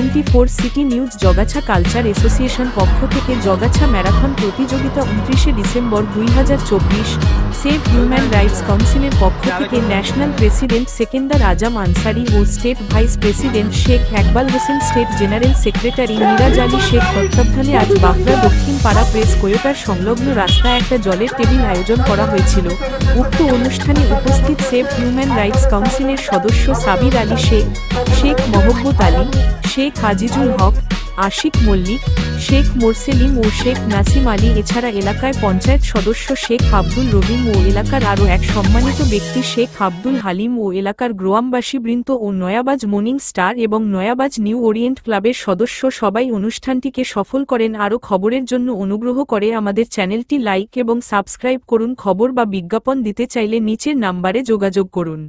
24 city news Jagachha culture association পক্ষ থেকে Jagachha marathon প্রতিযোগিতা 29 ডিসেম্বর 2024, সেভ হিউম্যান রাইটস কাউন্সিলের পক্ষ থেকে ন্যাশনাল প্রেসিডেন্ট সেকেন্দার আজম আনসারি ও state vice president Sheikh Iqbal Hossain, state general secretary Miraj Ali Sheikh তত্ত্বাবধানে আজ বাঁকুড়া দক্ষিণ পাড়া প্রেস কোয়োটার সংলগ্ন রাস্তায় একটা জলের টেবিল আয়োজন করা হয়েছিল। উক্ত অনুষ্ঠানে উপস্থিত সেভ হিউম্যান রাইটস কাউন্সিলের সদস্য সাবির আলী শেখ, শেখ মহব্বত আলী, শেখ আজিজুল হক, আশিক মল্লিক, শেখ মোরসেলিম ও শেখ নাসিম আলী, এছাড়া এলাকায় পঞ্চায়েত সদস্য শেখ আব্দুল রহিম ও এলাকার আরও এক সম্মানিত ব্যক্তি শেখ আব্দুল হালিম ও এলাকার গ্রামবাসীবৃন্দ ও নয়াবাজ মর্নিং স্টার এবং নয়াবাজ নিউ ওরিয়েন্ট ক্লাবের সদস্য সবাই অনুষ্ঠানটিকে সফল করেন। আরও খবরের জন্য অনুগ্রহ করে আমাদের চ্যানেলটি লাইক এবং সাবস্ক্রাইব করুন। খবর বা বিজ্ঞাপন দিতে চাইলে নিচের নাম্বারে যোগাযোগ করুন।